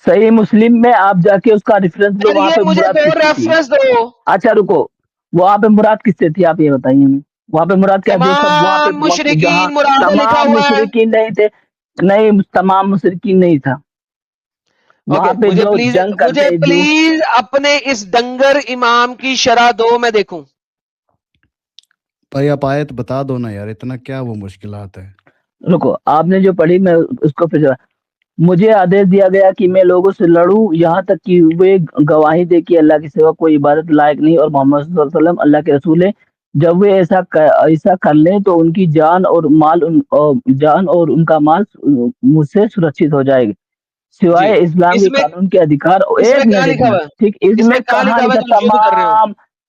صحیح مسلم میں آپ جا کے اس کا ریفرنس لو, وہاں پہ مجھے مراد دو کس سے تھی؟ ریفرنس دو. اچھا رکو, وہاں پہ مراد کس سے تھی آپ یہ بتائیے ہمیں. وہاں پہ مراد کیا, جو سب وہاں پہ تمام جہاں مشرکین مراد ہے, لکھا تمام ہوا ہے. مشرکین نہیں تھے, نہیں تمام مشرکین نہیں تھا وہاں پہ جو جنگ مجھے کرتے, جو پلیز اپنے اس ڈنگر امام کی شرح دو, میں دیکھوں. بھائی آپ آیت بتا دو نا یار, اتنا کیا وہ مشکلات ہے. رکو, آپ نے جو پڑھی میں اس کو پھر, مجھے آدیش دیا گیا کہ میں لوگوں سے لڑوں یہاں تک کہ وہ گواہی دے کہ اللہ کے سوا کوئی عبادت لائق نہیں اور محمد صلی اللہ علیہ وسلم اللہ کے رسول ہے. جب وہ ایسا کر لیں تو ان کی جان اور ان کا مال مجھ سے سرکشت ہو جائے گا, سوائے اسلام کے قانون کے ادھیکار. ایک منٹ ایک منٹ, ٹھیک, اس میں کہاں لکھا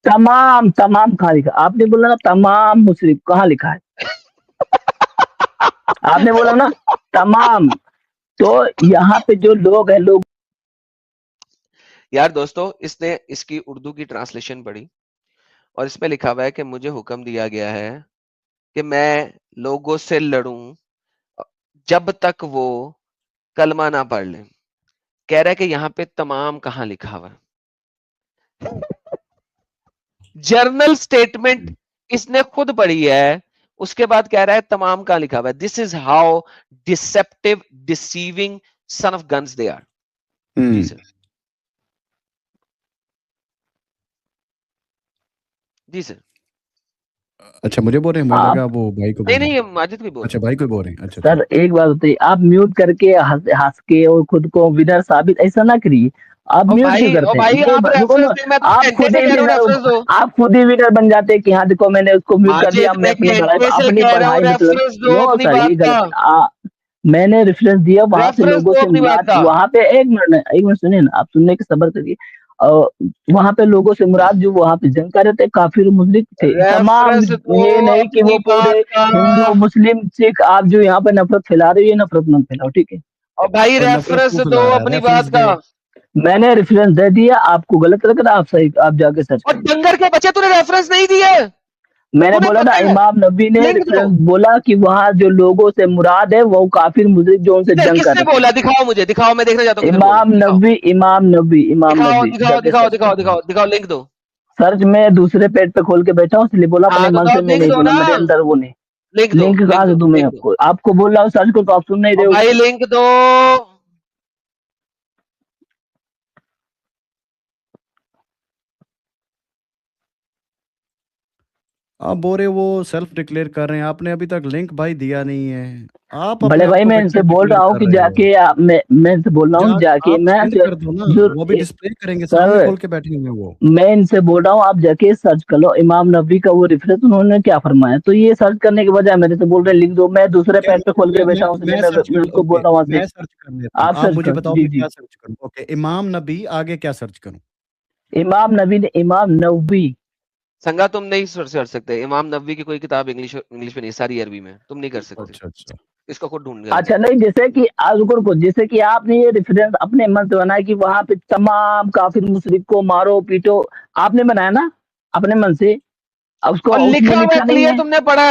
تمام کہاں لکھا؟ آپ نے بولا نا تمام مسلم, کہاں لکھا ہے؟ آپ نے بولا نا تمام, تو یہاں پہ جو لوگ ہیں لوگ. یار دوستو, اس نے اس کی اردو کی ٹرانسلیشن پڑھی اور اس میں لکھا ہوا ہے کہ مجھے حکم دیا گیا ہے کہ میں لوگوں سے لڑوں جب تک وہ کلمہ نہ پڑھ لیں. کہہ رہا ہے کہ یہاں پہ تمام کہاں لکھا ہوا ہے؟ جرنل سٹیٹمنٹ اس نے خود پڑھی ہے, اس کے بعد کہہ رہا ہے تمام کہاں لکھا ہوا ہے. This is how deceptive deceiving son of guns they are. جی سر, جی سر. اچھا مجھے بول رہے ہیں, مجھے لگا وہ بھائی کو. نہیں ماجد بھی بول. اچھا بھائی کو بول رہے ہیں. اچھا سر ایک بات بتائیے, آپ میوٹ کر کے ہنس کے اور خود کو ونر ثابت ایسا نہ کریے. آپ میوٹ کیوں کرتے ہیں؟ آپ خود ہی ونر بن جاتے ہیں کہ ہاں دیکھو میں نے اس کو میوٹ کر دیا, میں اپنی پڑھائی نو سر, یہ غلط. میں نے ریفرنس دیا وہاں پہ لوگوں سے مراد, وہاں پہ ایک منٹ سنیے نا, آپ سننے کے صبر کریے. وہاں پہ لوگوں سے مراد جو وہاں پہ جنگ کر رہے تھے کافر مشرک تھے تمام. یہ نہیں کہ وہ پورے ہندو مسلم سکھ, آپ جو یہاں پہ نفرت پھیلا رہے ہو, یہ نفرت مت پھیلاؤ, ٹھیک ہے. اور بھائی ریفرنس دو اپنی بات کا. میں نے ریفرنس دے دیا, آپ کو غلط لگ رہا, آپ صحیح, آپ جا کے سرچ اور کریں. ڈنگر کے بچے, تو نے ریفرنس نہیں دیے. میں نے بولا نا امام نبی نے ریفرنس بولا کہ وہاں جو لوگوں سے مراد ہے وہ کافر مشرک جو ان سے جنگ کر رہے ہیں. بولا دکھاؤ مجھے, دکھاؤ, میں دیکھنا چاہتا ہوں. امام نبی دکھاؤ, لنک دو. سرچ میں دوسرے پیج پہ کھول کے بیٹھا ہوں, اس لیے بولا اپنے من سے میں نہیں بولا, میرے اندر وہ نہیں. لنک کہاں سے دوں میں آپ کو بول رہا ہوں سرچ کو, تو آپ سن نہیں رہے ہو. بھائی لنک دو. آپ بول رہے وہ سیلف ڈکلیئر کر رہے ہیں, آپ نے ابھی تک لنک بھائی دیا نہیں ہے. آپ بڑے بھائی میں ان سے بول رہا ہوں کہ جا کے, میں ان سے بول رہا ہوں جا کے, میں ان سے بول رہا ہوں آپ جا کے سرچ کر لو امام نبی کا وہ ریفرنس انہوں نے کیا فرمایا. تو یہ سرچ کرنے کے بجائے میرے سے بول رہے لکھ دو, میں دوسرے پیج پہ کھول کے بیٹھا ہوں, میں اس کو بول رہا ہوں وہاں سے آپ سرچ مجھے بتاؤ جی کیا سرچ کروں. اوکے, امام نبی, آگے کیا سرچ کروں؟ امام نبی نے, امام نبی سنگا تم نہیں سرچ کر سکتے. امام نبوی کی کوئی کتاب انگلش میں نہیں, ساری عربی میں, تم نہیں کر سکتے. اس کو خود ڈھونڈ گیا. اچھا نہیں, جیسے کہ کو جیسے کہ آپ نے یہ ریفرنس اپنے من سے بنایا کہ وہاں پہ تمام کافر مشرک کو مارو پیٹو, آپ نے بنایا نا اپنے من سے. اس کو لکھا نہیں ہے, تم نے پڑھا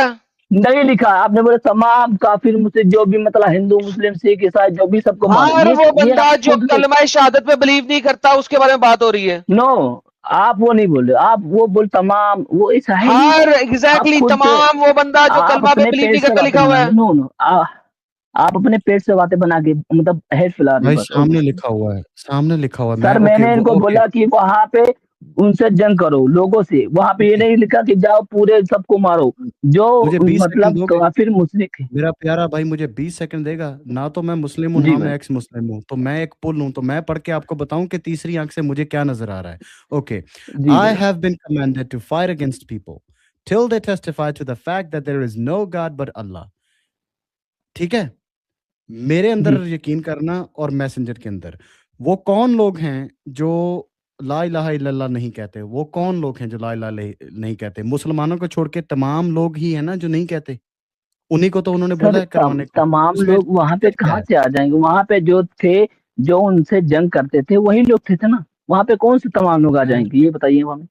نہیں لکھا, آپ نے بولے تمام کافر مشرک جو بھی مطلب ہندو مسلم سکھ عیسائی جو بھی سب کو مارو. ہر وہ بندہ جو کلمہ شہادت پہ بلیو نہیں کرتا اس کے بارے میں بات ہو رہی ہے. نو, آپ وہ نہیں بول رہے, آپ وہ بول تمام, وہ ایسا ہے ہر ایگزیکٹلی تمام وہ بندہ جو کلمہ پہ بلیو نہیں کرتا لکھا ہوا ہے. نو نو, آپ اپنے پیٹ سے باتیں بنا کے مطلب ہیڈ فلا رہے. سامنے لکھا ہوا ہے, سامنے لکھا ہوا ہے. سر میں نے ان کو بولا کہ وہاں پہ ان سے جنگ کرو لوگوں سے, وہاں پہ یہ نہیں لکھا کہ جاؤ پورے سب کو مارو جو مطلب کافر مشرک ہے. میرا پیارا بھائی مجھے 20 سیکنڈ دے گا نہ, تو میں مسلم ہوں نہ میں ایکس مسلم ہوں, تو میں ایک پل ہوں, تو میں پڑھ کے آپ کو بتاؤں کہ تیسری آنکھ سے مجھے کیا نظر آ رہا ہے. Okay, I have been commanded to fight against people till they testify to the fact that there is no God but Allah. ٹھیک ہے, میرے اندر یقین کرنا اور میسنجر کے اندر. وہ کون لوگ ہیں جو لا الہ الا اللہ نہیں کہتے؟ وہ کون لوگ ہیں جو لا الہ نہیں کہتے؟ مسلمانوں کو چھوڑ کے تمام لوگ ہی ہیں نا جو نہیں کہتے, انہی کو تو انہوں نے بولا ہے کروانے کو. تمام لوگ وہاں پہ کہاں سے آ جائیں گے؟ وہاں پہ جو تھے, جو ان سے جنگ کرتے تھے وہی لوگ تھے نا, وہاں پہ کون سے تمام لوگ آ جائیں گے یہ بتائیے ہمیں.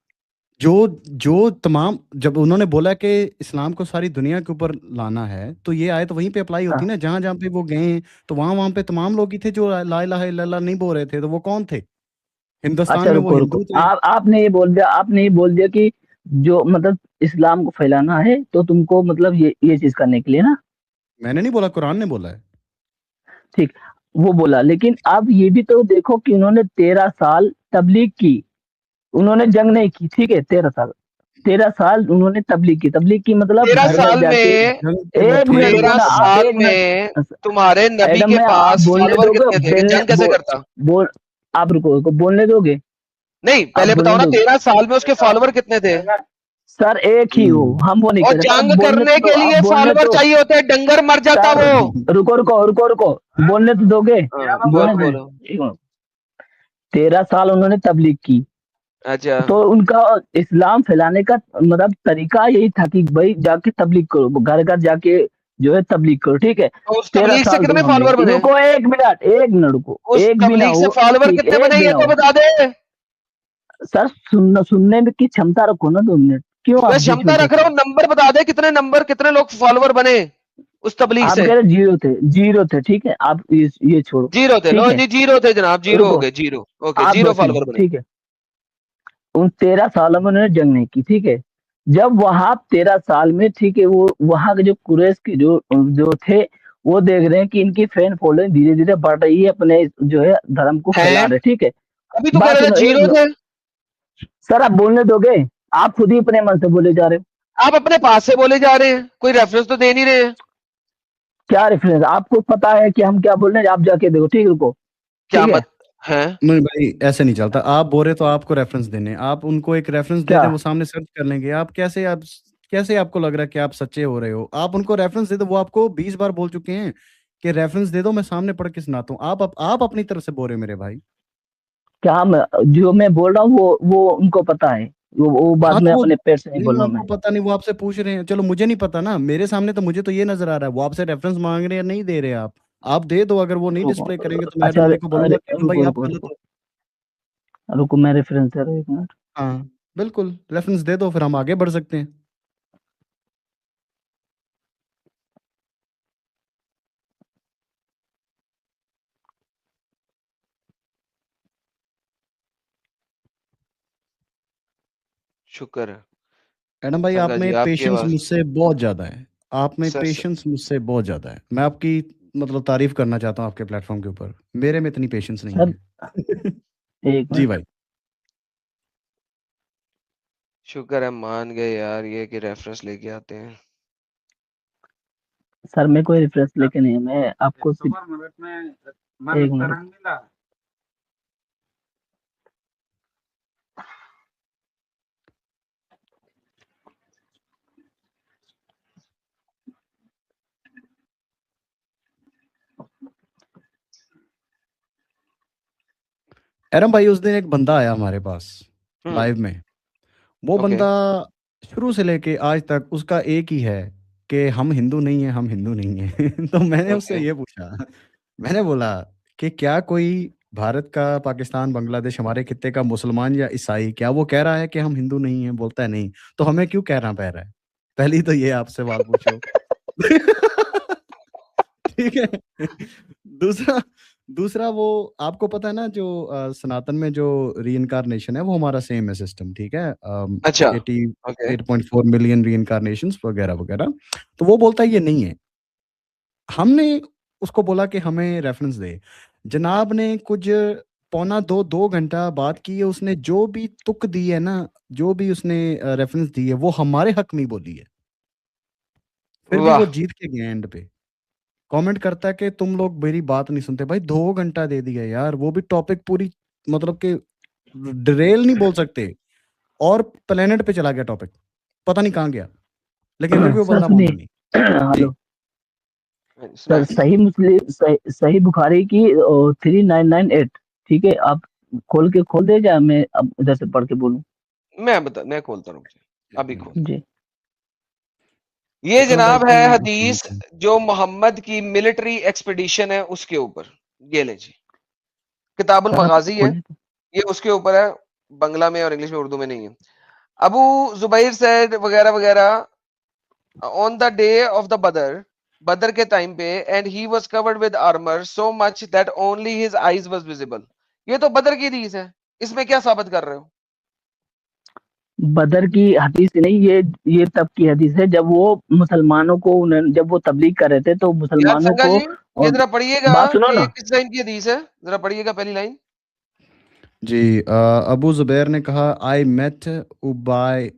جو تمام جب انہوں نے بولا کہ اسلام کو ساری دنیا کے اوپر لانا ہے تو یہ آیت وہیں پہ اپلائی ہوتی نا، جہاں جہاں پہ وہ گئے ہیں تو وہاں پہ تمام لوگ ہی تھے جو لا الہ الا اللہ نہیں بول رہے تھے، تو وہ کون تھے؟ ہندوستان میں وہ ہندو تھے. آپ نے یہ بول دیا کہ جو مطلب اسلام کو پھیلانا ہے تو تم کو مطلب یہ چیز کرنے کے لیے نا. میں نے نہیں بولا، قرآن نے بولا ہے. ٹھیک، وہ بولا، لیکن اب یہ بھی تو دیکھو کہ انہوں نے 13 سال تبلیغ کی، انہوں نے جنگ نہیں کی. ٹھیک ہے، 13 سال انہوں نے تبلیغ کی مطلب 13 سال میں تمہارے نبی کے پاس فالوور کتنے تھے؟ جنگ کیسے کرتا؟ آپ رکو بولنے دو گے؟ نہیں پہلے بتاؤ نا، 13 سال میں اس کے فالوور کتنے تھے؟ سر ایک ہی ہو، ہم وہ نہیں اور جنگ کرنے کے لیے فالوور چاہیے ہوتے ہیں، ڈنگر مر جاتا وہ. رکو بولنے تو دو گے؟ 13 سال انہوں نے تبلیغ کی. اچھا، تو ان کا اسلام پھیلانے کا مطلب طریقہ یہی تھا کہ بھائی جا کے تبلیغ کرو، گھر گھر جا کے جو ہے تبلیغ کرو. ٹھیک ہے، 13 سال کتنے فالوور بنے؟ رکو ایک منٹ رکو، ایک بھی نہ ہو. فالوور کتنے بنے یہ تو بتا دے. سر سننے کی چھمتا رکھو نا 2 منٹ. کیوں میں چھمتا رکھ رہا ہوں، نمبر بتا دے کتنے لوگ فالوور بنے اس تبلیغ سے؟ آپ کہہ رہے زیرو تھے. ٹھیک ہے، آپ یہ چھوڑو. زیرو تھے، لو جی زیرو تھے جناب، زیرو ہو گئے، زیرو. اوکے، زیرو فالوور بنے. ٹھیک ہے، ان 13 سالوں میں انہوں نے جنگ نہیں کی. ٹھیک ہے، جب وہاں 13 سال میں، ٹھیک ہے، وہ وہاں کے جو قریش کے جو تھے وہ دیکھ رہے ہیں کہ ان کی فین فالوئنگ دھیرے دھیرے بڑھ رہی ہے، اپنے جو ہے دھرم کو پھیلا رہے. ٹھیک ہے، ابھی تو کہہ رہے زیرو تھے. سر آپ بولنے دو گے؟ آپ خود ہی اپنے من سے بولے جا رہے ہو. آپ اپنے پاس سے بولے جا رہے ہیں، کوئی ریفرنس تو دے نہیں رہے ہیں. کیا ریفرنس؟ آپ کو پتا ہے کہ ہم کیا بول رہے ہیں؟ آپ جا کے دیکھو. ٹھیک رکو. کیا مت ہے؟ نہیں بھائی ایسے نہیں چلتا. آپ بول رہے تو آپ کو ریفرنس دینے، آپ ان کو ایک ریفرنس دے دیں، وہ سامنے سرچ کر لیں گے. آپ کیسے آپ کو لگ رہا ہے کہ آپ سچے ہو رہے ہو؟ آپ ان کو ریفرنس دے دو، وہ آپ کو 20 بار بول چکے ہیں کہ ریفرنس دے دو، میں سامنے پڑھ کے سناتا ہوں. آپ اپنی طرف سے بول رہے میرے بھائی. کیا جو میں بول رہا ہوں وہ ان کو پتا ہے، وہ بات میں اپنے پیٹ سے نہیں بول رہا ہوں. میں پتا نہیں، وہ آپ سے پوچھ رہے ہیں. چلو مجھے نہیں پتا نا، میرے سامنے تو مجھے تو یہ نظر آ رہا ہے. وہ آپ سے ریفرنس مانگ رہے ہیں، نہیں دے رہے آپ دے دو. اگر وہ نہیں ڈسپلے کریں گے تو میں ایڈمن کو بولوں گا کہ بھائی آپ غلط ہو. رکو میں ریفرنس دے رہا ہوں، 1 منٹ. ہاں بالکل ریفرنس دے دو، پھر ہم آگے بڑھ سکتے ہیں. شکر ہے ایڈم بھائی، آپ میں پیشنس مجھ سے بہت زیادہ ہے. آپ میں پیشنس مجھ سے بہت زیادہ ہے. میں آپ کی مطلب تعریف کرنا چاہتا ہوں آپ کے پلیٹ فارم کے اوپر. میرے میں اتنی پیشنس نہیں ہے. جی بھائی شکر ہے مان گئے یار یہ کہ ریفرنس لے کے آتے ہیں. سر میں کوئی ریفرنس لے کے نہیں، میں آپ کو ایک منٹ. ایرم بھائی اس دن ایک بندہ آیا ہمارے پاس لائیو میں. وہ بندہ شروع سے لے کے آج تک اس کا ایک ہی ہے کہ ہم ہندو نہیں ہیں، ہم ہندو نہیں ہیں. تو میں نے اس سے یہ پوچھا، میں نے بولا کہ کیا کوئی بھارت کا، پاکستان، بنگلہ دیش، ہمارے خطے کا مسلمان یا عیسائی کیا وہ کہہ رہا ہے کہ ہم ہندو نہیں ہیں؟ بولتا ہے نہیں. تو ہمیں کیوں کہنا پہ رہا ہے؟ پہلی تو یہ آپ سوال پوچھو. ٹھیک ہے. دوسرا وہ آپ کو پتا ہے نا جو سناتن میں جو ری انکارنیشن ہے وہ ہمارا سیم ہے سسٹم. ٹھیک ہے، 88.4 ملین ری انکارنیشنز وغیرہ وغیرہ. تو وہ بولتا ہے یہ نہیں ہے. ہم نے اس کو بولا کہ ہمیں ریفرنس دے. جناب نے کچھ 1.25-2 گھنٹہ بات کی ہے. اس نے جو بھی تک دی ہے نا، جو بھی اس نے ریفرنس دی ہے وہ ہمارے حق میں بولی ہے. پھر بھی وہ جیت کے گئے. اینڈ پہ کامنٹ کرتا ہے کہ تم لوگ میری بات نہیں سنتے. بھائی 2 گھنٹہ دے دیا یار، وہ بھی ٹاپک پوری مطلب کہ ڈریل نہیں بول سکتے، اور پلینٹ پہ چلا گیا ٹاپک، پتہ نہیں کہاں گیا، لیکن پھر بھی وہ بندہ مانا نہیں. ہلو سر، صحیح بخاری کی 3998. ٹھیک ہے، آپ کھول دے جا، میں اب ادھر سے پڑھ کے بولوں. میں کھولتا ہوں ابھی کھول. جی یہ جناب ہے حدیث جو محمد کی ملٹری ایکسپیڈیشن ہے اس کے اوپر. یہ لیں جی، کتاب المغازی ہے، یہ اس کے اوپر ہے، بنگلہ میں اور انگلش میں، اردو میں نہیں ہے. Abu Zubair said وغیرہ وغیرہ on the day of the بدر کے ٹائم پہ and he was covered with armor so much that only his eyes was visible. یہ تو بدر کی حدیث ہے, اس میں کیا ثابت کر رہے ہو؟ بدر کی حدیث نہیں, یہ تب کی حدیث ہے جب وہ مسلمانوں کو جب وہ تبلیغ کر رہے تھے تو مسلمانوں کو. یہ ذرا پڑھیے گا کہ کس لائن کی حدیث ہے, ذرا پڑھیے گا پہلی لائن. جی ابو زبیر نے کہا I met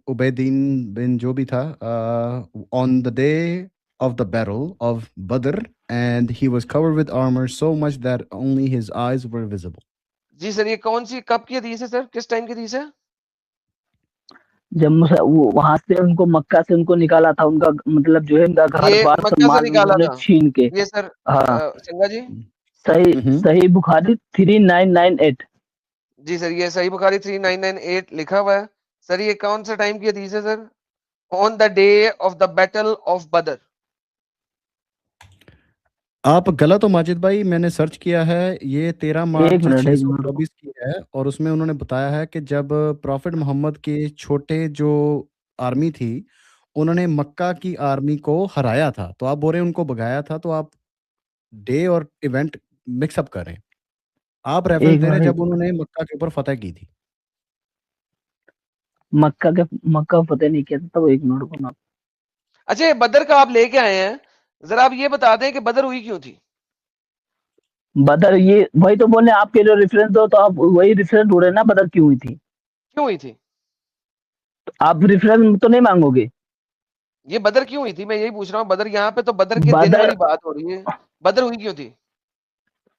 عبیدین بن جو بھی تھا on the day of the battle of Badr and he was covered with armor so much that only his eyes were visible. جی سر یہ کون سی کب کی حدیث ہے سر, کس ٹائم کی حدیث ہے؟ جب وہاں سے ان کو مکہ سے ان کو نکالا تھا, ان کا مطلب جو ہے ان کا گھر بار سامان چھین کے. یہ سر سنگا جی صحیح بخاری 3998. جی سر یہ صحیح بخاری 3998 لکھا ہوا ہے. سر یہ کون سا ٹائم کی حدیث ہے سر؟ on the day of the battle of بدر. آپ غلط ہو ماجد بھائی, میں نے سرچ کیا ہے, یہ 13 مارچ 624 کی ہے اور اس میں انہوں نے بتایا ہے کہ جب پروفٹ محمد کے چھوٹے جو آرمی تھی انہوں نے مکہ کی آرمی کو ہرایا تھا, تو آپ بول رہے ہیں ان کو بگایا تھا, تو آپ ڈے اور ایونٹ مکس اپ کر رہے ہیں. آپ ریفرنس دے رہے ہیں جب انہوں نے مکہ کے اوپر فتح کی تھی. مکہ فتح نہیں کیا تھا, وہ ایک منٹ کو. اچھا بدر کا آپ لے کے آئے ہیں, ذرا آپ یہ بتا دیں کہ بدر ہوئی کیوں تھی؟ بدر یہ وہی تو بولے آپ کے جو ریفرنس دو تو آپ وہی ریفرنس ڈھونڈ رہے نا, بدر کیوں ہوئی تھی. کیوں ہوئی تھی؟ آپ ریفرنس تو نہیں مانگو گے. یہ بدر کیوں ہوئی تھی میں یہی پوچھ رہا ہوں. بدر یہاں پہ تو بدر کے دن والی بات ہو رہی ہے, بدر ہوئی کیوں تھی؟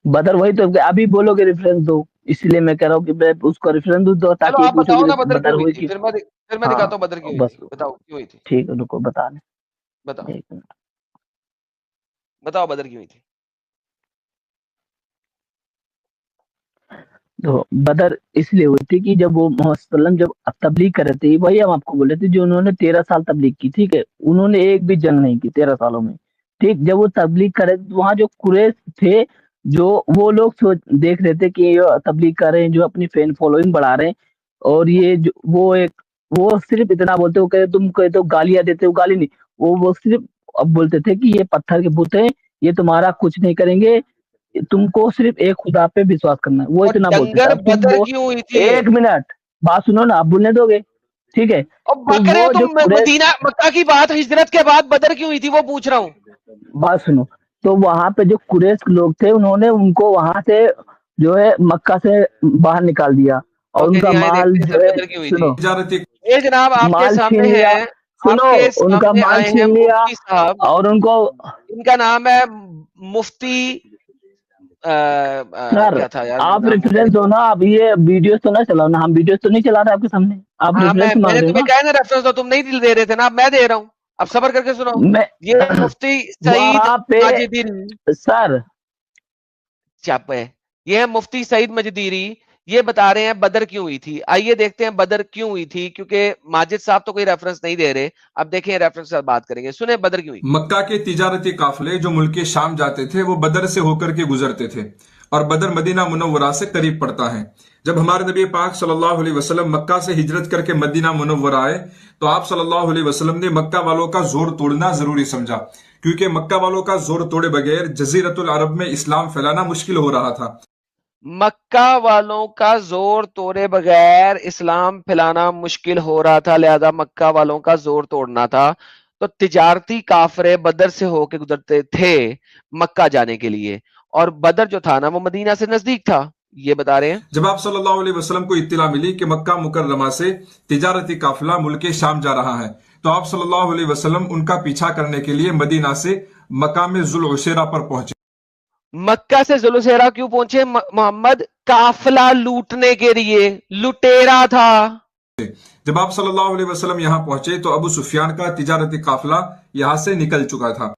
بدر وہی تو ابھی بولو گے ریفرنس دو, اس لیے میں کہہ رہا ہوں کہ اس کو ریفرنس دو تاکہ آپ بتاؤ نا بدر کیوں ہوئی تھی, پھر میں دکھاتا ہوں بدر کیوں ہوئی تھی. بتاؤ کیوں ہوئی تھی. ٹھیک ہے رکو بتا دیں, بتاؤ بدر کیوں ہوئی تھی. تو بدر اس لیے ہوئی تھی کہ جب وہ محمد صلی اللہ علیہ وسلم جب تبلیغ کر رہے تھے, وہی ہم آپ کو بولے تھے جو انہوں نے 13 سال تبلیغ کی, ٹھیک ہے, انہوں نے ایک بھی جنگ نہیں کی 13 سالوں میں, ٹھیک. جب وہ تبلیغ کر رہے تھے وہاں جو قریش تھے جو وہ لوگ دیکھ رہے تھے کہ یہ تبلیغ کر رہے ہیں, جو اپنی فین فالوئنگ بڑھا رہے ہیں, اور یہ وہ صرف اتنا بولتے, وہ کہتے تم کہتے ہو گالیاں دیتے ہو, گالی نہیں, وہ صرف اب بولتے تھے کہ یہ پتھر کے بت ہیں, یہ تمہارا کچھ نہیں کریں گے, تم کو صرف ایک خدا پہ وشواس کرنا ہے. وہ اتنا بولتے. ایک منٹ بات سنو نا, آپ بولنے دو گے, ٹھیک ہے. مکہ کی بات ہجرت کے بعد بدر کیوں ہوئی تھی وہ پوچھ رہا ہوں. بات سنو, تو وہاں پہ جو قریش لوگ تھے انہوں نے ان کو وہاں سے جو ہے مکہ سے باہر نکال دیا, اور ان کا مال جو ہے سنو جناب آپ کے سامنے ہے, سنو ان کا مال چھین لیا, اور ان کو ان کا نام ہے مفتی. سر آپ ریفرنس دو نا, آپ یہ ویڈیوز تو نہ چلاؤ نا, ہم ویڈیوز تو نہیں چلا رہے آپ کے سامنے, آپ ریفرنس مانگ رہے ہو نا. ریفرنس دو, تم نہیں دے رہے تھے نا, میں دے رہا ہوں, اب صبر کر کے سنو. یہ مفتی سعید سر چپ ہے, یہ ہے مفتی سعید مجدیری, یہ بتا رہے ہیں بدر کیوں ہوئی تھی. آئیے دیکھتے ہیں بدر کیوں ہوئی تھی, کیونکہ ماجد صاحب تو کوئی ریفرنس نہیں دے رہے. اب دیکھیں ریفرنس سے بات کریں گے, سنیں بدر کیوں ہوئی. مکہ کے تجارتی قافلے جو ملک شام جاتے تھے وہ بدر سے ہو کر کے گزرتے تھے, اور بدر مدینہ منورہ سے قریب پڑتا ہے. جب ہمارے نبی پاک صلی اللہ علیہ وسلم مکہ سے ہجرت کر کے مدینہ منورہ آئے تو آپ صلی اللہ علیہ وسلم نے مکہ والوں کا زور توڑنا ضروری سمجھا, کیونکہ مکہ والوں کا زور توڑے بغیر جزیرت العرب میں اسلام پھیلانا مشکل ہو رہا تھا. مکہ والوں کا زور توڑے بغیر اسلام پھیلانا مشکل ہو رہا تھا, لہذا مکہ والوں کا زور توڑنا تھا. تو تجارتی کافرے بدر سے ہو کے گزرتے تھے مکہ جانے کے لیے, اور بدر جو تھا نا وہ مدینہ سے نزدیک تھا, یہ بتا رہے ہیں. جب آپ صلی اللہ علیہ وسلم کو اطلاع ملی کہ مکہ مکرمہ سے تجارتی قافلہ ملک شام جا رہا ہے تو آپ صلی اللہ علیہ وسلم ان کا پیچھا کرنے کے لیے مدینہ سے مقام ذوالعشیرہ پر پہنچے. مکہ سے ذوالعشیرہ کیوں پہنچے محمد؟ قافلہ لوٹنے کے لیے, لٹیرا تھا. جب آپ صلی اللہ علیہ وسلم یہاں پہنچے تو ابو سفیان کا تجارتی قافلہ یہاں سے نکل چکا تھا,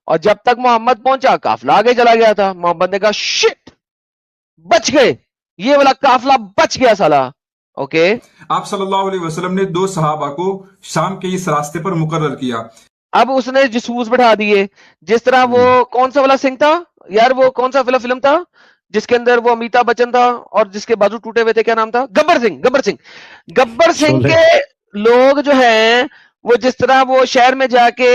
اور جب تک محمد پہنچا قافلہ آگے چلا گیا تھا. محمد نے کہا شٹ, بچ گئے, یہ والا قافلہ بچ گیا سالا. اوکے, آپ صلی اللہ علیہ وسلم نے 2 صحابہ کو شام کے اس راستے پر مقرر کیا. اب اس نے جسوس بٹھا دیے, جس طرح وہ کون سا والا سنگھ تھا یار, وہ کون سا فلم تھا جس کے اندر وہ امیتابھ بچن تھا اور جس کے بازو ٹوٹے ہوئے تھے, کیا نام تھا؟ گبر سنگھ. گبر سنگھ کے لوگ جو ہیں وہ جس طرح وہ شہر میں جا کے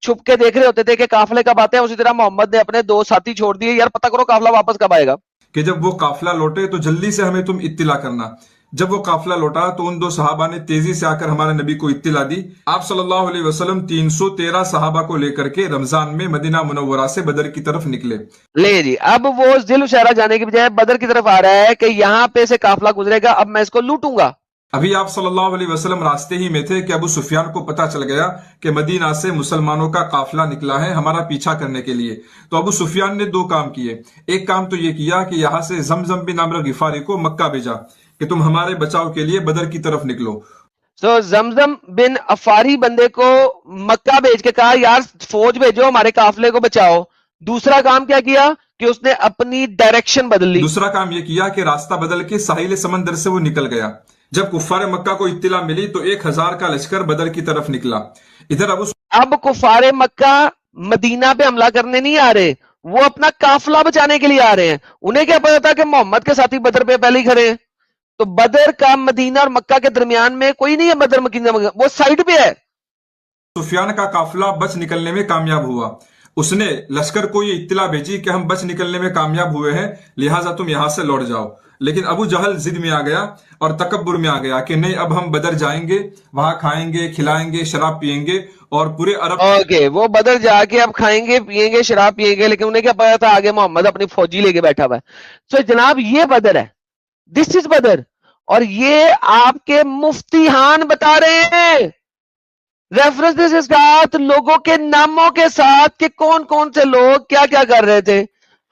چھپ کے دیکھ رہے ہوتے تھے کہ قافلے کب آتے ہیں، اسی طرح محمد نے اپنے 2 ساتھی چھوڑ دیے، یار پتہ کرو قافلہ واپس کب آئے گا، کہ جب وہ قافلہ لوٹے تو جلدی سے ہمیں تم اطلاع کرنا۔ جب وہ قافلہ لوٹا تو ان 2 صحابہ نے تیزی سے آ کر ہمارے نبی کو اطلاع دی۔ آپ صلی اللہ علیہ وسلم 313 صحابہ کو لے کر کے رمضان میں مدینہ منورہ سے بدر کی طرف نکلے۔ لے جی، اب وہ ذل الشعرا جانے کی بجائے بدر کی طرف آ رہا ہے کہ یہاں پہ سے قافلہ گزرے گا، اب میں اس کو لوٹوں گا۔ ابھی آپ صلی اللہ علیہ وسلم راستے ہی میں تھے کہ ابو سفیان کو پتا چل گیا کہ مدینہ سے مسلمانوں کا قافلہ نکلا ہے ہمارا پیچھا کرنے کے لیے۔ تو ابو سفیان نے 2 کام کیے۔ ایک کام تو یہ کیا کہ یہاں سے زمزم بن عمرو غفاری کو مکہ بھیجا کہ تم ہمارے بچاؤ کے لیے بدر کی طرف نکلو۔ زمزم بن افاری بندے کو مکہ بھیج کے کہا یار فوج بھیجو ہمارے قافلے کو بچاؤ۔ دوسرا کام کیا کیا کہ اس نے اپنی ڈائریکشن بدل لی۔ دوسرا کام یہ کیا کہ راستہ بدل کے ساحل سمندر سے وہ نکل گیا۔ جب کفار مکہ کو اطلاع ملی تو 1000 کا لشکر بدر کی طرف نکلا۔ ادھر اب کفار مکہ مدینہ پہ حملہ کرنے نہیں آ رہے، وہ اپنا قافلہ بچانے کے لیے آ رہے ہیں۔ انہیں کیا پتا تھا کہ محمد کے ساتھی بدر پہ پہلے ہی کھڑے ہیں، تو بدر کا مدینہ اور مکہ کے درمیان میں کوئی نہیں ہے، بدر مکہ وہ سائڈ پہ ہے۔ سفیان کا قافلہ بچ نکلنے میں کامیاب ہوا۔ اس نے لشکر کو یہ اطلاع بھیجی کہ ہم بچ نکلنے میں کامیاب ہوئے ہیں، لہٰذا تم یہاں سے لوٹ جاؤ۔ لیکن ابو جہل ضد میں آ گیا اور تکبر میں آ گیا کہ نہیں، اب ہم بدر جائیں گے، وہاں کھائیں گے، کھلائیں گے، شراب پیئیں گے، اور پورے عرب وہ بدر جا کے اب کھائیں گے، پیئیں گے، شراب پیئیں گے، لیکن انہیں کیا پتا تھا آگے محمد اپنی فوجی لے کے بیٹھا ہوا ہے۔ سو جناب یہ بدر ہے، دس از بدر، اور یہ آپ کے مفتیان بتا رہے ہیں ریفرنس کے ساتھ، لوگوں کے ناموں کے ساتھ کہ کون کون سے لوگ کیا کیا کر رہے تھے۔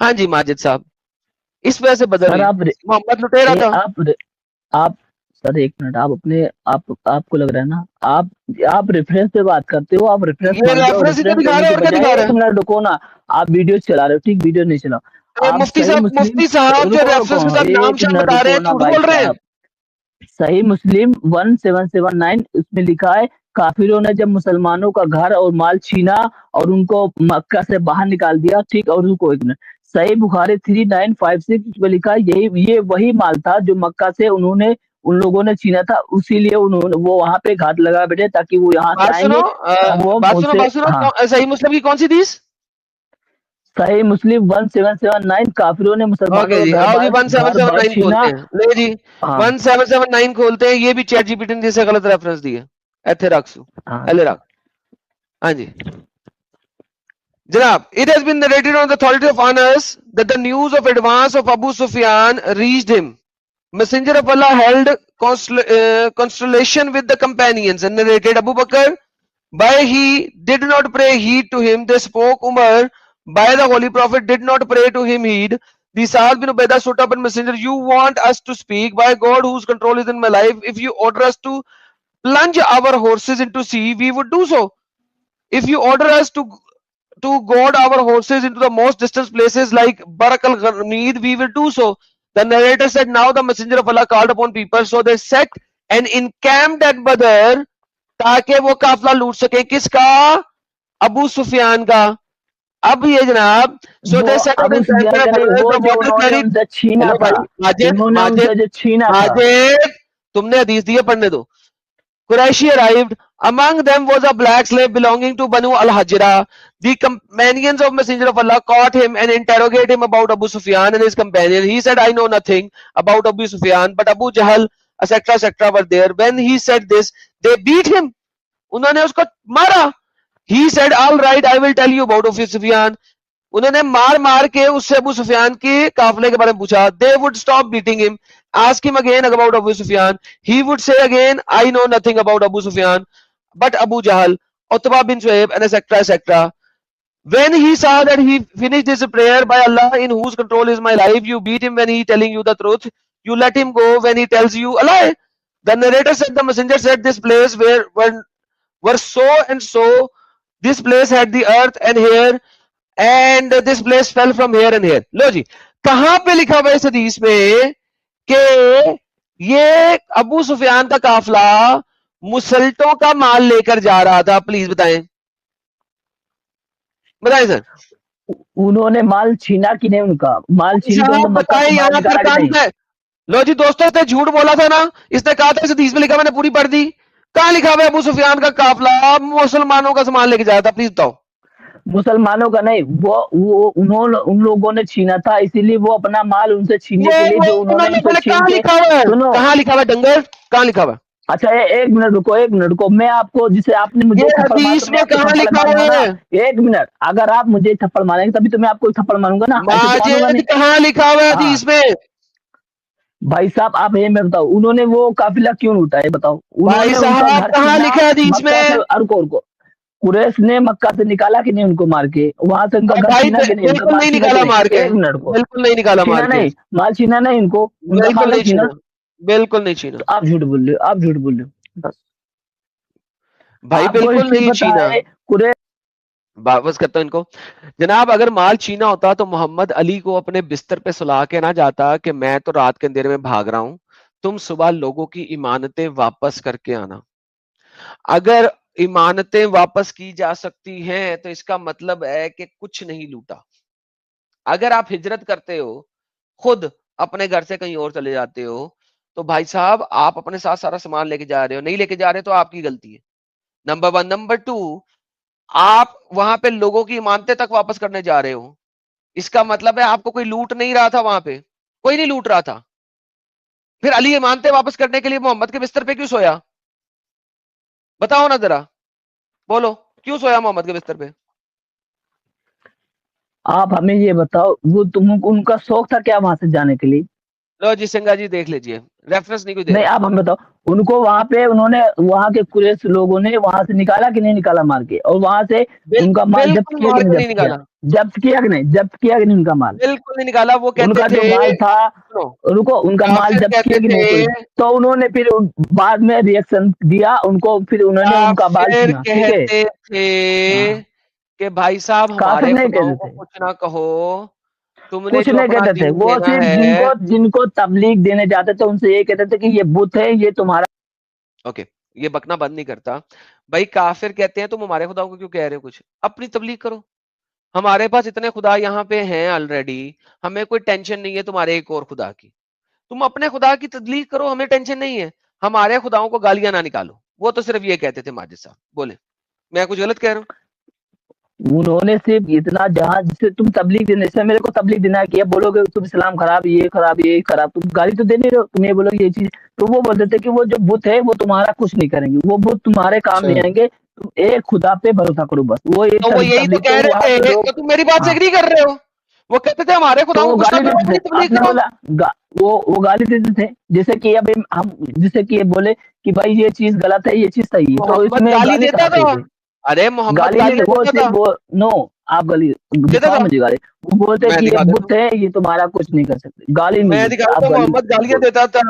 ہاں جی ماجد صاحب، اس وجہ سے بدل محمد لٹیرا تھا۔ آپ سر ایک منٹ، آپ اپنے آپ کو لگ رہا ہے نا آپ ریفرنس پہ بات کرتے ہو، آپ ریفرنس رکو نا، آپ ویڈیو چلا رہے ہو، ٹھیک ویڈیو نہیں چلا۔ مفتی صاحب جو ریفرنس کے ساتھ نام شام بتا رہے ہیں جھوٹ بول رہے ہیں۔ صحیح مسلم 1779 اس میں لکھا ہے کافروں نے جب مسلمانوں کا گھر اور مال چھینا اور ان کو مکہ سے باہر نکال دیا، ٹھیک، اور ان کو صحیح بخاری 3956 میں لکھا ہے یہ وہی مال تھا جو مکہ سے ان لوگوں نے چھینا تھا، اسی لیے وہ وہاں پہ گھات لگا بیٹھے تاکہ وہ یہاں سے آئیں گے۔ صحیح مسلم کی کون سی حدیث؟ صحیح مسلم 1779 کافروں نے مسلمانوں 1779 کھولتے ہیں، یہ بھی چیٹ جی پی ٹی نے جیسے غلط ریفرنس دی ہے۔ ہاں جی جناب، it has been narrated on the authority of Anas that the news of advance of Abu Sufyan reached him. Messenger of Allah held constellation with the companions and narrated Abu Bakr by he did not pray heed to him. They spoke Umar by the Holy Prophet did not pray to him heed. The Sa'ad bin Ubaidah stood up and messenger, you want us to speak by God whose control is in my life. If you order us to plunge our horses into sea, we would do so. If you order us to goad our horses into the most distant places like Barak al-Gharmeed, we will do so. The narrator said, now the messenger of Allah called upon people, so they set and encamped at Badr تاکہ وہ قافلہ لوٹ سکے۔ کس کا؟ ابو سفیان کا۔ اب یہ جناب تم نے حدیث دی ہے، پڑھنے دو۔ Quraishi arrived. Among them was a black slave belonging to Banu al-Hajra. The companions of Messenger of Allah caught him and interrogated him about Abu Sufyan and his companion. He said, I know nothing about Abu Sufyan, but Abu Jahl, etc. were there. When he said this, they beat him. انہوں نے اس کو مارا. He said, all right, I will tell you about Abu Sufyan. انہوں نے مار کے اس سے ابو سفیان کے قافلے کے بارے میں پوچھا. They would stop beating him. Ask him again about Abu Sufyan. He would say again, I know nothing about Abu Sufyan, but Abu Jahl, Utbah bin Shuaib, and etc. When he saw that he finished his prayer, by Allah in whose control is my life, you beat him when he telling you the truth. You let him go when he tells you a lie. The narrator said, the messenger said, this place were so and so. This place had the earth and here, and this place fell from here and here. لو جی کہاں پہ لکھا ہوا اس حدیث میں کہ یہ ابو سفیان کا قافلہ مسلطوں کا مال لے کر جا رہا تھا؟ پلیز بتائیں سر. انہوں نے مال چھینا کہ نہیں؟ ان کا مال چھینا. لو جی دوستوں، اس نے جھوٹ بولا تھا نا، اس نے کہا تھا اس حدیث میں لکھا، میں نے پوری پڑھ دی. کہاں لکھا ہوا ہے ابو سفیان کا قافلہ مسلمانوں کا سامان لے کے جایا تھا؟ پلیز بتاؤ. مسلمانوں کا نہیں، وہ ان لوگوں نے چھینا تھا، اسی لیے وہ اپنا مال ان سے چھیننے کے لیے جو انہوں نے کہاں لکھا ہوا ہے؟ سنو کہاں لکھا ہوا ہے ڈنگر؟ کہاں لکھا ہوا ہے؟ اچھا ایک منٹ رکو، میں آپ کو جسے آپ نے مجھے حدیث میں کہاں لکھا ہوا ہے؟ ایک منٹ، اگر آپ مجھے تھپڑ ماریں گے تبھی تو میں آپ کو تھپڑ ماروں گا نا. ماجد کہاں لکھا ہوا ہے حدیث میں؟ بھائی صاحب آپ یہ میں بتاؤ، انہوں نے وہ قافلہ کیوں لوٹا ہے بتاؤ؟ بھائی صاحب کہاں لکھا ہے حدیث میں؟ رکو قریش نے مکہ سے نکالا کہ نہیں ان کو مار کے؟ وہاں سے ان کا گھر چھینا کہ نہیں؟ بالکل نہیں نکالا مار کے. ایک منٹ کو بالکل نہیں نکالا مار کے. نہیں مال چھینا نہیں ان کو، ان کا مال نہیں چھینا. بالکل نہیں چھینا. آپ جھوٹ بول رہے ہو، آپ جھوٹ بول رہے ہو. بس بھائی بالکل نہیں چھینا. واپس کرتا ہوں ان کو. جناب اگر مال چھینا ہوتا تو محمد علی کو اپنے بستر پہ سلا کے نہ جاتا کہ میں تو رات کے اندھیرے میں بھاگ رہا ہوں، تم صبح لوگوں کی امانتیں واپس کر کے آنا. اگر امانتیں واپس کی جا سکتی ہیں تو اس کا مطلب ہے کہ کچھ نہیں لوٹا. اگر آپ ہجرت کرتے ہو، خود اپنے گھر سے کہیں اور چلے جاتے ہو، تو بھائی صاحب آپ اپنے ساتھ سارا سامان لے کے جا رہے ہو. نہیں لے کے جا رہے تو آپ کی غلطی ہے. نمبر 1. نمبر 2، آپ وہاں پہ لوگوں کی امانتیں تک واپس کرنے جا رہے ہو، اس کا مطلب ہے آپ کو کوئی لوٹ نہیں رہا تھا. وہاں پہ کوئی نہیں لوٹ رہا تھا. پھر علی امانتیں واپس کرنے کے لیے محمد کے بستر پہ کیوں سویا؟ بتاؤ نا ذرا، بولو کیوں سویا محمد کے بستر پہ؟ آپ ہمیں یہ بتاؤ، وہ ان کا شوق تھا کیا وہاں سے جانے کے لیے؟ لو جی سنگا جی دیکھ لیجئے، ریفرنس نہیں کوئی دے نہیں رہا. آپ ہمیں بتاؤ، ان کو وہاں پہ انہوں نے وہاں کے قریش لوگوں نے وہاں سے نکالا کہ نہیں نکالا مار کے؟ اور وہاں سے ان کا مال ضبط کیا کہ نہیں ضبط کیا؟ ضبط کیا کہ نہیں ضبط کیا کہ نہیں ان کا مال؟ بالکل نہیں نکالا. وہ ان کا جو مال تھا، رکو، ان کا مال ضبط کیا کہ نہیں؟ تو انہوں نے پھر بعد میں ریئیکشن دیا ان کو، پھر انہوں نے ان کا مال چھینا. ٹھیک ہے تھے کہ بھائی صاحب کافر ہمارے نہیں خداؤں کہتے کو تھے، کچھ نہ کہو، تم نے کچھ جو نہیں اپنا کہتے تھے. دین وہ دینا صرف ہے. جن کو تبلیغ دینے جاتے تھے ان سے یہ کہتے تھے کہ یہ بت ہے، یہ تمہارا. اوکے یہ بکنا بند نہیں کرتا. بھائی کافر کہتے ہیں تم ہمارے خداؤں کو کیوں کہہ رہے ہو؟ کچھ اپنی تبلیغ کرو. ہمارے پاس اتنے خدا یہاں پہ ہیں آلریڈی، ہمیں کوئی ٹینشن نہیں ہے تمہارے ایک اور خدا کی. تم اپنے خدا کی تبلیغ کرو، ہمیں ٹینشن نہیں ہے. ہمارے خداؤں کو گالیاں نہ نکالو. وہ تو صرف یہ کہتے تھے. ماجد صاحب بولے میں کچھ غلط کہہ رہا ہوں؟ انہوں نے صرف اتنا، جہاں جسے تم تبلیغ دینے سے میرے کو تبلیغ دینا ہے کہ بولو گے تم اسلام خراب، یہ خراب، یہ خراب، تم گالی تو دے نہیں رہے ہو. تم یہ بولو گے یہ چیز، تو وہ بولتے تھے کہ وہ جو بت ہے وہ تمہارا کچھ نہیں کریں گے، وہ بت تمہارے کام نہیں آئیں گے، تم ایک خدا پہ بھروسہ کرو بس. وہ ایک تو وہ یہی تو کہہ رہے تھے کہ تم میری بات سے ایگری کر رہے ہو. وہ کہتے تھے ہمارے خداؤں کو کچھ نہ کرو، اپنی تبلیغ کرو. وہ گالی دیتے تھے، جیسے کہ اب ہم جیسے کہ بولے کہ بھائی یہ چیز غلط ہے، یہ چیز صحیح ہے، تو اس میں گالی گالی دیتا کہاں تھا. سے؟ ارے محمد گالی نہیں، وہ صرف وہ نو آپ گالی دکھاؤ مجھے گالی. وہ بولتے کہ یہ بت ہے، یہ تمہارا کچھ نہیں کر سکتے. گالی نہیں میں دیتے دکھاتا آپ، ہوں. محمد گالیاں دیتا تھا.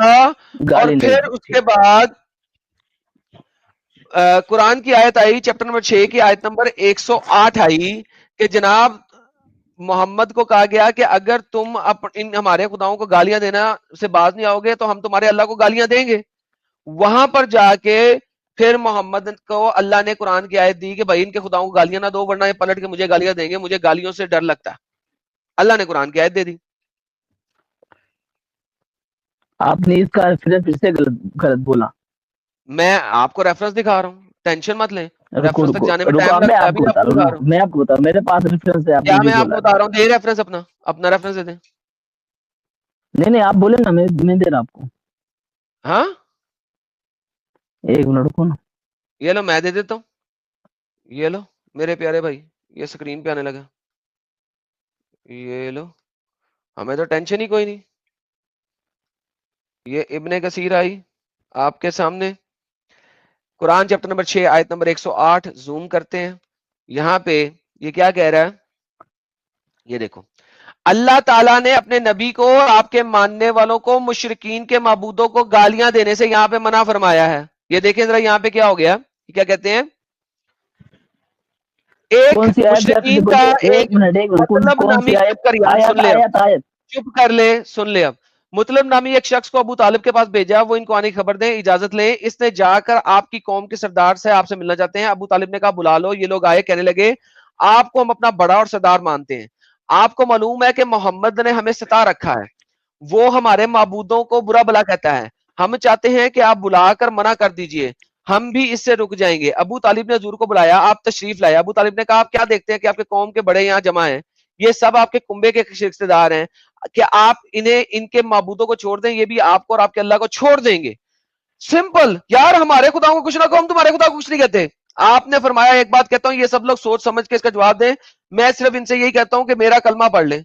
اور پھر اس کے بعد قرآن کی آیت آئی، چیپٹر نمبر 6 کی آیت نمبر 108 آئی کہ جناب محمد کو کہا گیا کہ اگر تم ان ہمارے خداؤں کو گالیاں دینا سے باز نہیں آؤ گے تو ہم تمہارے اللہ کو گالیاں دیں گے. وہاں پر جا کے پھر محمد کو اللہ نے قرآن کی آیت دی کہ بھائی ان کے خداؤں کو گالیاں نہ دو ورنہ یہ پلٹ کے مجھے گالیاں دیں گے، مجھے گالیوں سے ڈر لگتا ہے. اللہ نے قرآن کی آیت دے دی. آپ نے اس کا پھر سے غلط بولا. میں آپ کو ریفرنس دکھا رہا ہوں، ٹینشن مت لیں. ریفرنس تک جانے میں ٹائم میں لگتا ہے. آپ کو بتا رہا ہوں، میں آپ کو بتا رہا ہوں، میرے پاس ریفرنس ہے. آپ کیا میں آپ کو بتا رہا ہوں؟ دے ریفرنس اپنا ریفرنس دے دیں. نہیں آپ بولے نا، میں دے رہا آپ کو. ہاں ایک منٹ کو نا، یہ لو میں دے دیتا ہوں. یہ لو میرے پیارے بھائی، یہ سکرین پہ آنے لگا. یہ لو، ہمیں تو ٹینشن ہی کوئی نہیں. یہ ابن کثیر آئی آپ کے سامنے، قرآن چیپٹر نمبر 6 آیت نمبر 108. زوم کرتے ہیں. یہاں پہ یہ کیا کہہ رہا ہے؟ یہ دیکھو، اللہ تعالیٰ نے اپنے نبی کو اور آپ کے ماننے والوں کو مشرکین کے معبودوں کو گالیاں دینے سے یہاں پہ منع فرمایا ہے. یہ دیکھیں ذرا یہاں پہ کیا ہو گیا. کیا کہتے ہیں؟ ایک مشرکین کا ایک مطلب نامی چپ کر لے، سن لے. اب مطلب نامی ایک شخص کو ابو طالب کے پاس بھیجا، وہ ان کو آنے کی خبر دیں، اجازت لیں. اس نے جا کر آپ کی قوم کے سردار سے آپ سے ملنا چاہتے ہیں. ابو طالب نے کہا بلا لو. یہ لوگ آئے، کہنے لگے آپ کو ہم اپنا بڑا اور سردار مانتے ہیں. آپ کو معلوم ہے کہ محمد نے ہمیں ستا رکھا ہے، وہ ہمارے معبودوں کو برا بلا کہتا ہے. ہم چاہتے ہیں کہ آپ بلا کر منع کر دیجئے. ہم بھی اس سے رک جائیں گے. ابو طالب نے حضور کو بلایا, آپ تشریف لائے. ابو طالب نے کہا آپ کیا دیکھتے ہیں کہ آپ کے قوم کے بڑے یہاں جمع ہیں, یہ سب آپ کے کنبے کے رشتہ دار ہیں, کہ آپ انہیں ان کے معبودوں کو چھوڑ دیں, یہ بھی آپ کو اور آپ کے اللہ کو چھوڑ دیں گے. سمپل یار, ہمارے خدا کو کچھ نہ کہو, ہم تمہارے خدا کو کچھ نہیں کہتے. آپ نے فرمایا ایک بات کہتا ہوں, یہ سب لوگ سوچ سمجھ کے اس کا جواب دیں, میں صرف ان سے یہی کہتا ہوں کہ میرا کلمہ پڑھ لیں,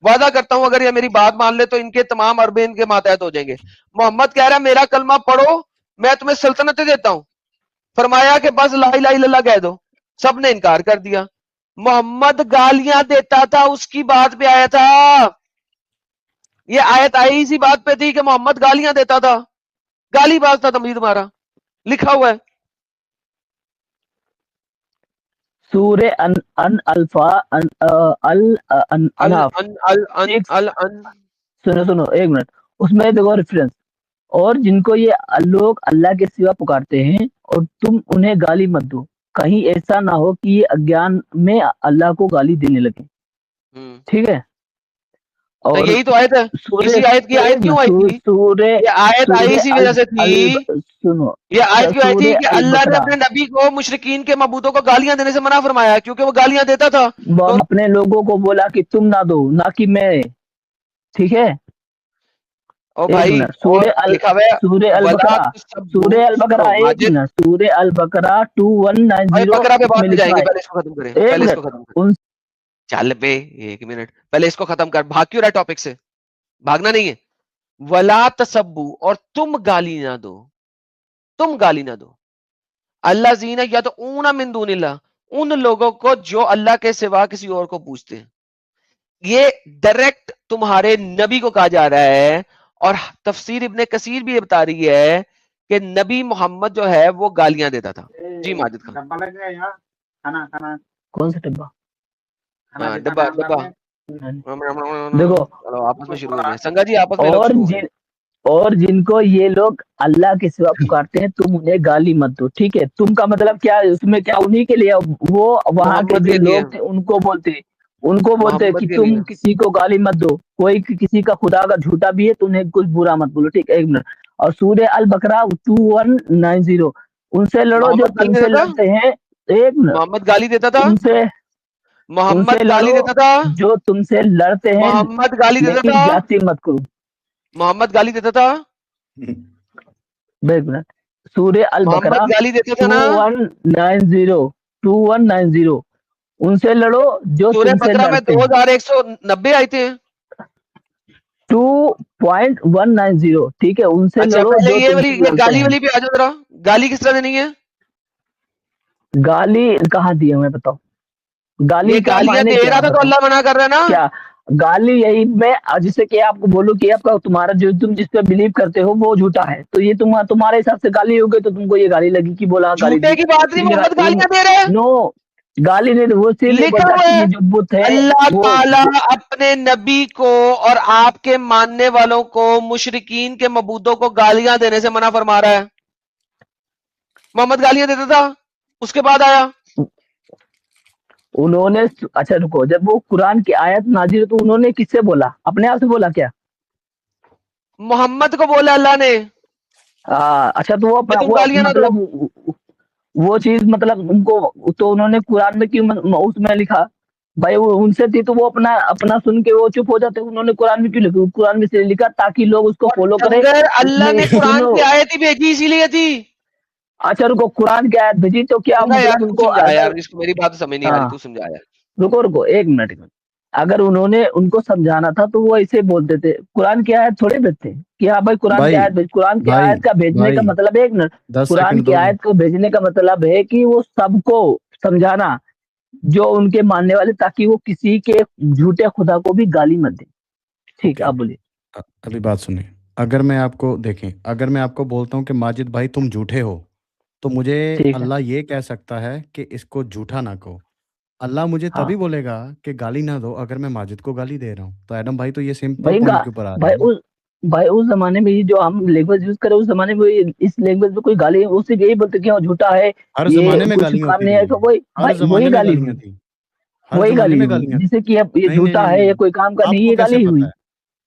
وعدہ کرتا ہوں اگر یہ میری بات مان لے تو ان کے تمام عربے ان کے ماتحت ہو جائیں گے. محمد کہہ رہا ہے میرا کلمہ پڑھو, میں تمہیں سلطنتیں دیتا ہوں. فرمایا کہ بس لا الہ الا اللہ کہہ دو, سب نے انکار کر دیا. محمد گالیاں دیتا تھا, اس کی بات پہ آیا تھا. یہ آیت آئی اسی بات پہ تھی کہ محمد گالیاں دیتا تھا, گالی باز تھا تمہید تمہارا, لکھا ہوا ہے سورہ سنو ایک منٹ, اس میں دیکھو ریفرنس, اور جن کو یہ لوگ اللہ کے سوا پکارتے ہیں اور تم انہیں گالی مت دو, کہیں ایسا نہ ہو کہ یہ اگیان میں اللہ کو گالی دینے لگے. ٹھیک ہے, اور یہی تو آیت ہے. اسی آیت کی آیت کیوں آئی تھی؟ یہ آیت آئی اسی وجہ سے تھی. سنو, یہ آیت کیوں آئی تھی کہ اللہ نے اپنے نبی کو مشرکین کے معبودوں کو گالیاں دینے سے منع فرمایا, کیونکہ وہ گالیاں دیتا تھا. اپنے لوگوں کو بولا کہ تم نہ دو, نہ کہ میں. ٹھیک ہے, او بھائی سورہ البقرہ 2190 بقرہ پہ بات جائیں گے, پہلے اس کو ختم کریں, پہلے اس کو ختم کریں. چل بے ایک منٹ, پہلے اس کو ختم کر, بھاگ کیوں رہا ٹاپک سے, بھاگنا نہیں ہے. ولا تسبو, اور تم گالی نہ دو, تم گالی نہ دو. اللہ زین یا تو اونا من دون اللہ, ان لوگوں کو جو اللہ کے سوا کسی اور کو پوچھتے ہیں. یہ ڈائریکٹ تمہارے نبی کو کہا جا رہا ہے, اور تفسیر ابن کثیر بھی بتا رہی ہے کہ نبی محمد جو ہے وہ گالیاں دیتا تھا. جی ماجد خان, کون سا ڈبا؟ ڈبا دیکھو آپس میں شروع ہو گئے سنگا جی, آپس میں. اور جن کو یہ لوگ اللہ کے سوا پکارتے ہیں تم انہیں گالی مت دو. ٹھیک ہے, تم کا مطلب کیا اس میں, کیا انہی کے لیے, وہ وہاں کے جو لوگ تھے ان کو بولتے کہ تم کسی کو گالی مت دو, کوئی کسی کا خدا کا جھوٹا بھی ہے تو انہیں کچھ برا مت بولو. ٹھیک ہے, ایک منٹ. اور سورہ البقرہ 2190, ان سے لڑو جو تم سے لڑتے ہیں. ایک منٹ, محمد گالی دیتا تھا, محمد گالی دیتا تھا, جو تم سے لڑتے ہیں محمد گالی دیتا تھا, جاتی مت کرو. محمد گالی دیتا تھا. ایک منٹ, سورہ البقرہ 2190 ان سے لڑو جو تم سے لڑتے ہیں. 2190 آئے تھے 2.190. ٹھیک ہے, ان سے لڑو. یہ گالی والی پہ آ جاؤ ذرا, گالی کس طرح دینی ہے؟ گالی کہاں دی ہے, میں بتاؤ. گالی گالیاں دے رہا تھا تو اللہ منع کر رہا ہے نا. کیا گالی یہی میں جسے کہ آپ کو بولوں کہ آپ کا تمہارا جو تم جس پہ بلیو کرتے ہو وہ جھوٹا ہے, تو یہ تمہارے حساب سے گالی ہو گئی, تو تم کو یہ گالی لگی کہ بولا جھوٹے کی بات نہیں, محمد گالیاں دے رہے ہیں. نو گالی نہیں, وہ جو بت ہے اللہ تعالیٰ اپنے نبی کو اور آپ کے ماننے والوں کو مشرکین کے معبودوں کو گالیاں دینے سے منع فرما رہا ہے. محمد گالیاں دیتا تھا, اس کے بعد آیا انہوں نے. اچھا رکو, جب وہ قرآن کی آیت نازل تو انہوں نے کس سے بولا, اپنے آپ سے بولا کیا؟ محمد کو بولا اللہ نے. اچھا, تو وہ مطلب وہ چیز مطلب ان کو, تو انہوں نے قرآن میں کیوں اس میں لکھا بھائی, وہ ان سے تھی تو وہ اپنا سن کے وہ چپ ہو جاتے. انہوں نے قرآن میں کیوں لکھا, قرآن میں سے لکھا تاکہ لوگ اس کو فالو کریں. اللہ نے قرآن کی آیت ہی بھیجی اسی لیے تھی. اچھا رکو, قرآن کی آیت بھیجی تو کیا ان کو میری بات سمجھ نہیں آ رہی, تو سمجھایا. رکو ایک منٹ, اگر انہوں نے ان کو سمجھانا تھا تو وہ ایسے بولتے تھے. قرآن کی آیت تھوڑے بھیجتے کہ ہاں بھائی قرآن کی آیت, قرآن کی آیت کا بھیجنے کا مطلب, ایک منٹ, قرآن کی آیت کو بھیجنے کا مطلب ہے کہ وہ سب کو سمجھانا جو ان کے ماننے والے, تاکہ وہ کسی کے جھوٹے خدا کو بھی گالی مت دیں. ٹھیک ہے, آپ بولیے. ابھی بات سنیں, اگر میں آپ کو دیکھیں, اگر میں آپ کو بولتا ہوں کہ ماجد بھائی تم جھوٹے ہو, تو مجھے اللہ یہ کہہ سکتا ہے کہ اس کو جھوٹا نہ کہو. اللہ مجھے تبھی بولے گا کہ گالی نہ دو اگر میں ماجد کو گالی دے رہا ہوں. تو ایڈم بھائی تو یہ سمپل پوائنٹ کے اوپر آ رہا ہے. بھائی اس زمانے میں جو ہم لینگویج یوز کرے, اس زمانے میں اس لینگویج میں کوئی گالی, اس سے یہی بولتے کہ جھوٹا ہے, ہر زمانے میں گالیاں ہوتی تھیں, وہی گالی ہوئی, وہی گالی ہوئی, جیسے کہ یہ جھوٹا ہے, یہ کوئی کام کا نہیں, یہ گالی ہوئی.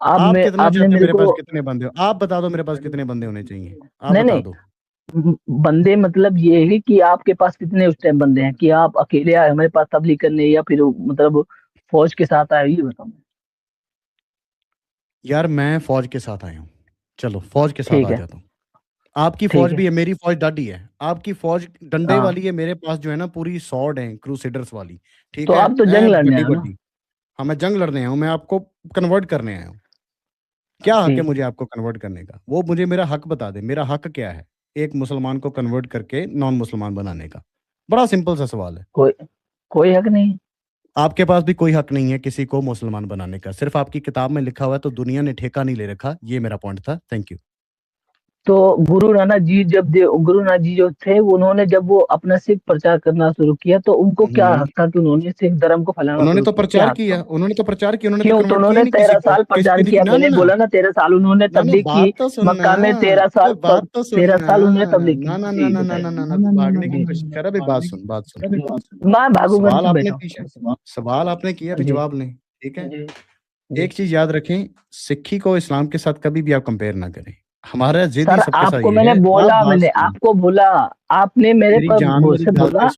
آپ کتنا چاہتے ہیں میرے پاس کتنے بندے ہو؟ آپ بتا دو میرے پاس کتنے بندے ہونے چاہیے، آپ بتا دو. بندے مطلب یہ ہے کہ آپ کے پاس کتنے اس ٹائم بندے ہیں، کہ آپ اکیلے آئے ہمارے پاس تبلیغ کرنے، یا پھر مطلب فوج کے ساتھ آئے، یہ بتاؤ. یار میں فوج کے ساتھ آیا ہوں، چلو فوج کے ساتھ آ جاتا ہوں. آپ کی فوج بھی ہے، میری فوج ڈاڈی ہے، آپ کی فوج ڈنڈے والی ہے، میرے پاس جو ہے نا پوری سورڈ ہیں کروسیڈرز والی. ٹھیک ہے، تو آپ تو جنگ لڑنے آئے نا. ہاں میں جنگ لڑنے آیا ہوں، میں آپ کو کنورٹ کرنے آیا ہوں. کیا حق ہے مجھے آپ کو کنورٹ کرنے کا؟ وہ مجھے میرا حق بتا دے، میرا حق کیا ہے ایک مسلمان کو کنورٹ کر کے نان مسلمان بنانے کا؟ بڑا سمپل سا سوال ہے. کوئی حق نہیں. آپ کے پاس بھی کوئی حق نہیں ہے کسی کو مسلمان بنانے کا، صرف آپ کی کتاب میں لکھا ہوا ہے، تو دنیا نے ٹھیکہ نہیں لے رکھا. یہ میرا پوائنٹ تھا. Thank you. تو گرو نانک جی جو تھے، انہوں نے جب وہ اپنا سکھ پرچار کرنا شروع کیا، تو ان کو کیا حق تھا کہ انہوں نے سکھ دھرم کو پھیلانا انہوں نے تو پرچار کیا، انہوں نے تو پرچار کیا، انہوں نے 13 سال پرچار کیا. میں نے بولا نا 13 سال انہوں نے تبلیغ کی مکہ میں. 13 سال انہوں نے تبلیغ کی. بھاگنے کی کوشش کر رہا. بات سن میں بھاگوں گا. سوال آپ نے کیا، ابھی جواب نہیں. ٹھیک ہے، ایک چیز یاد رکھیں، سکھی کو اسلام کے ساتھ کبھی بھی آپ کمپیئر نہ کریں. ہمارا ضد ہی سب کے ساتھ آپ کو میں نے بولا، آپ کو بولا، آپ نے میرے پر